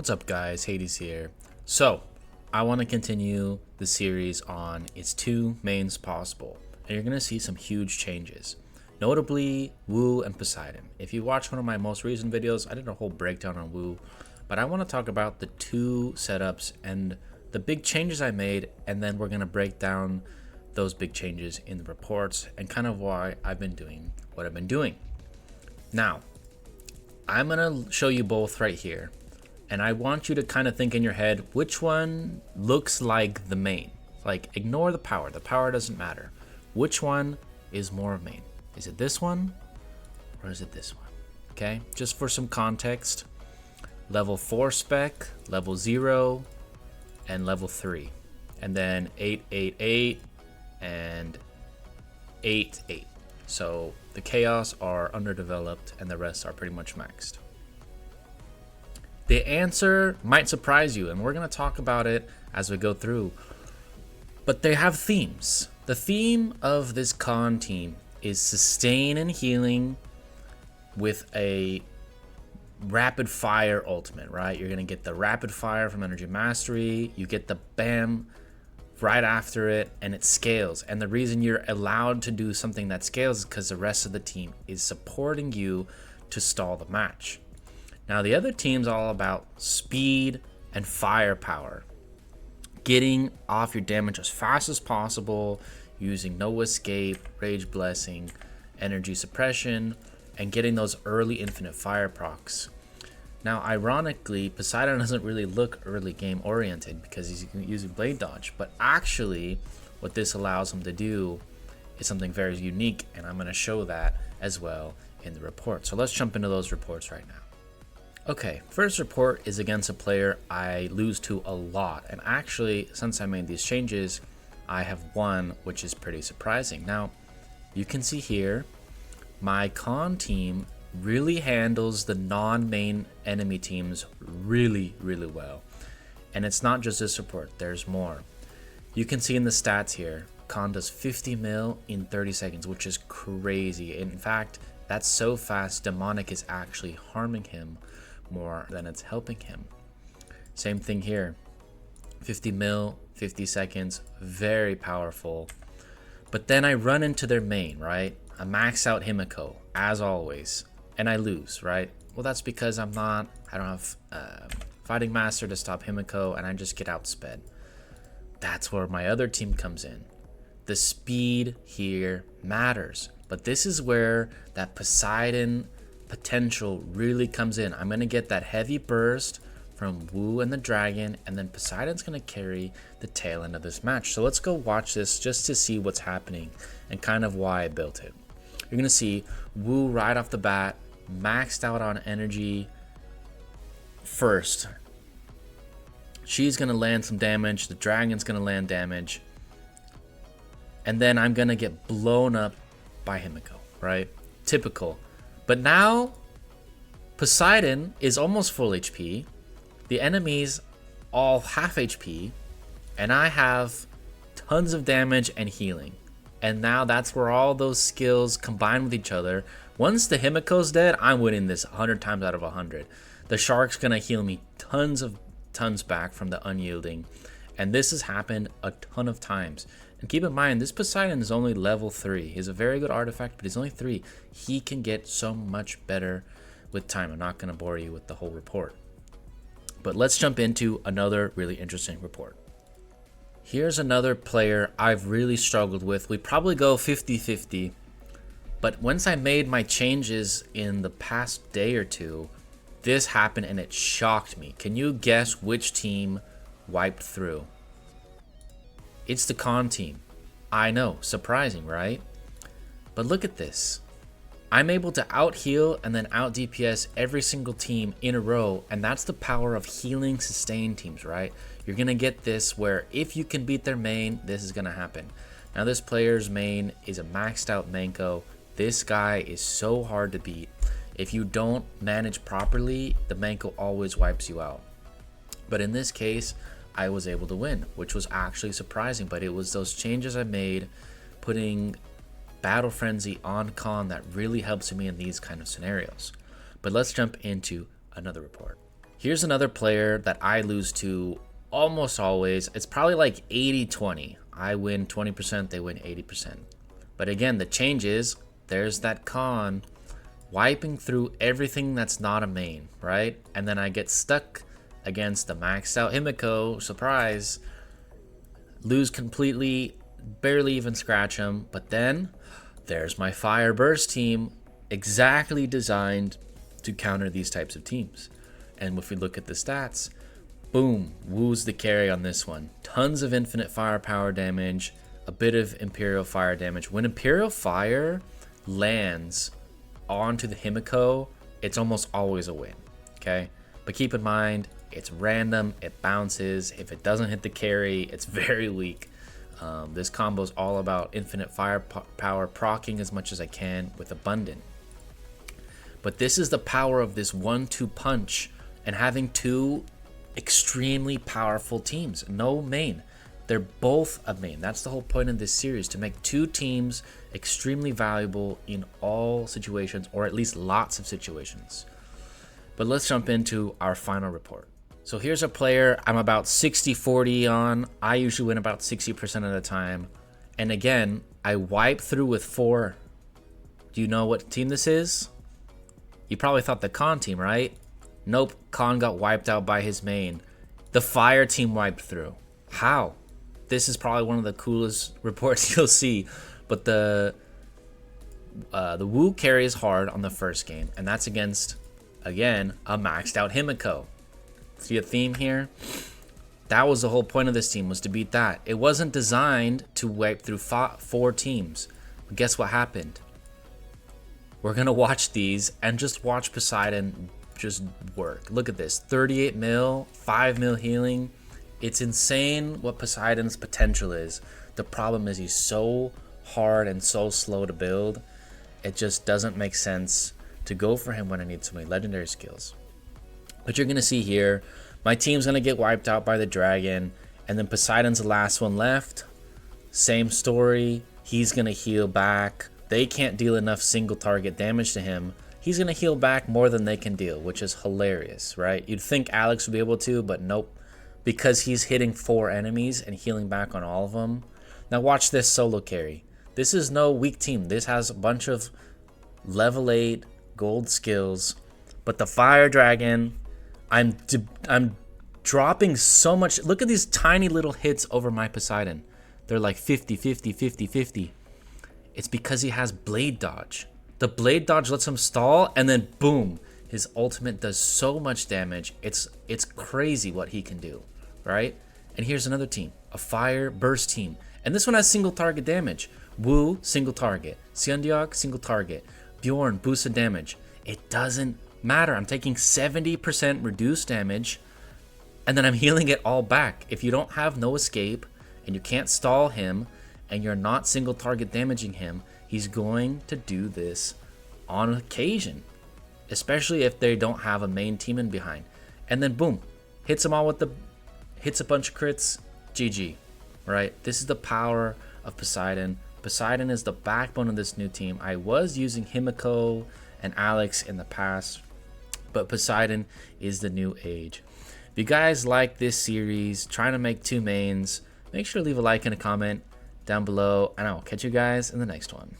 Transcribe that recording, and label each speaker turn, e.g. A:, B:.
A: What's up, guys? Hades here. So, I want to continue the series on its two mains possible, and you're going to see some huge changes. Notably, Wu and Poseidon. If you watch one of my most recent videos, I did a whole breakdown on Wu, but I want to talk about the two setups and the big changes I made, and then we're going to break down those big changes in the reports and kind of why I've been doing what I've been doing. Now, I'm going to show you both right here. And I want you to kind of think in your head, which one looks like the main? Like, ignore the power. The power doesn't matter. Which one is more main? Is it this one or is it this one? Okay, just for some context, level 4 spec, level 0, and level 3. And then 888 and 88. So the chaos are underdeveloped and the rest are pretty much maxed. The answer might surprise you, and we're going to talk about it as we go through. But they have themes. The theme of this con team is sustain and healing with a rapid fire ultimate, right? You're going to get the rapid fire from Energy Mastery. You get the bam right after it, and it scales. And the reason you're allowed to do something that scales is because the rest of the team is supporting you to stall the match. Now, the other team's all about speed and firepower. Getting off your damage as fast as possible, using no escape, rage blessing, energy suppression, and getting those early infinite fire procs. Now, ironically, Poseidon doesn't really look early game oriented because he's using blade dodge, but actually what this allows him to do is something very unique, and I'm going to show that as well in the report. So let's jump into those reports right now. Okay, first report is against a player I lose to a lot, and actually, since I made these changes, I have won, which is pretty surprising. Now, you can see here, my con team really handles the non-main enemy teams really well. And it's not just this report, there's more. You can see in the stats here, con does 50 mil in 30 seconds, which is crazy. In fact, that's so fast, demonic is actually harming him more than it's helping him. Same thing here, 50 mil, 50 seconds, very powerful. But then I run into their main, right? I max out himiko as always, and I lose, right? Well, that's because I don't have fighting master to stop himiko, and I just get outsped. That's where my other team comes in. The speed here matters, but this is where that Poseidon potential really comes in. I'm going to get that heavy burst from Wu and the dragon, and then Poseidon's going to carry the tail end of this match. So let's go watch this just to see what's happening and kind of why I built it. You're going to see Wu right off the bat, maxed out on energy first. She's going to land some damage. The dragon's going to land damage. And then I'm going to get blown up by himiko, right? Typical. But now, Poseidon is almost full HP, the enemies all half HP, and I have tons of damage and healing. And now that's where all those skills combine with each other. Once the himiko's dead, I'm winning this 100 times out of 100. The shark's gonna heal me tons back from the unyielding. And this has happened a ton of times. And keep in mind, this Poseidon is only level 3. He's a very good artifact, but he's only 3. He can get so much better with time. I'm not going to bore you with the whole report. But let's jump into another really interesting report. Here's another player I've really struggled with. We probably go 50-50. But once I made my changes in the past day or two, this happened and it shocked me. Can you guess which team wiped through? It's the con team. I know, surprising, right? But look at this. I'm able to out heal and then out DPS every single team in a row, and that's the power of healing sustain teams, right? You're gonna get this where if you can beat their main, this is gonna happen. Now this player's main is a maxed out Manko. This guy is so hard to beat. If you don't manage properly, the Manko always wipes you out. But in this case, I was able to win, which was actually surprising, but it was those changes I made, putting Battle Frenzy on con, that really helps me in these kind of scenarios. But let's jump into another report. Here's another player that I lose to almost always. It's probably like 80-20. I win 20%, they win 80%. But again, the change is there's that con wiping through everything that's not a main, right? And then I get stuck against the maxed out himiko, surprise, lose completely, barely even scratch him. But then there's my fire burst team, exactly designed to counter these types of teams. And if we look at the stats, boom, Wu's the carry on this one. Tons of infinite firepower damage, a bit of Imperial Fire damage. When Imperial Fire lands onto the himiko, it's almost always a win, okay? But keep in mind, it's random, it bounces. If it doesn't hit the carry, it's very weak. This combo is all about infinite firepower, proccing as much as I can with abundant. But this is the power of this 1-2 punch and having two extremely powerful teams. No main. They're both a main. That's the whole point of this series, to make two teams extremely valuable in all situations, or at least lots of situations. But let's jump into our final report. So here's a player I'm about 60-40 on. I usually win about 60% of the time. And again, I wipe through with 4. Do you know what team this is? You probably thought the Khan team, right? Nope, Khan got wiped out by his main. The fire team wiped through. How? This is probably one of the coolest reports you'll see. But the Wu carries hard on the first game, and that's against, again, a maxed out himiko. See a theme here? That was the whole point of this team, was to beat that. It wasn't designed to wipe through 4 teams. But guess what happened? We're gonna watch these and just watch Poseidon just work. Look at this, 38 mil, 5 mil healing. It's insane what Poseidon's potential is. The problem is he's so hard and so slow to build. It just doesn't make sense to go for him when I need so many legendary skills. But you're gonna see here, my team's gonna get wiped out by the dragon, and then Poseidon's the last one left. Same story, he's gonna heal back. They can't deal enough single target damage to him. He's gonna heal back more than they can deal, which is hilarious, right? You'd think Alex would be able to, but nope. Because he's hitting 4 enemies and healing back on all of them. Now watch this solo carry. This is no weak team. This has a bunch of level 8 gold skills. But the fire dragon, I'm dropping so much. Look at these tiny little hits over my Poseidon. They're like 50, 50, 50, 50. It's because he has blade dodge. The blade dodge lets him stall, and then boom, his ultimate does so much damage. It's crazy what he can do, right? And here's another team, a fire burst team. And this one has single target damage. Wu, single target. Seondeok, single target. Bjorn, boosted damage. It doesn't matter. I'm taking 70% reduced damage, and then I'm healing it all back. If you don't have no escape, and you can't stall him, and you're not single target damaging him, he's going to do this on occasion, especially if they don't have a main team in behind. And then boom, hits them all with hits a bunch of crits, GG, right? This is the power of Poseidon. Poseidon is the backbone of this new team. I was using Himiko and Alex in the past, but Poseidon is the new age. If you guys like this series, trying to make 2 mains, make sure to leave a like and a comment down below, and I will catch you guys in the next one.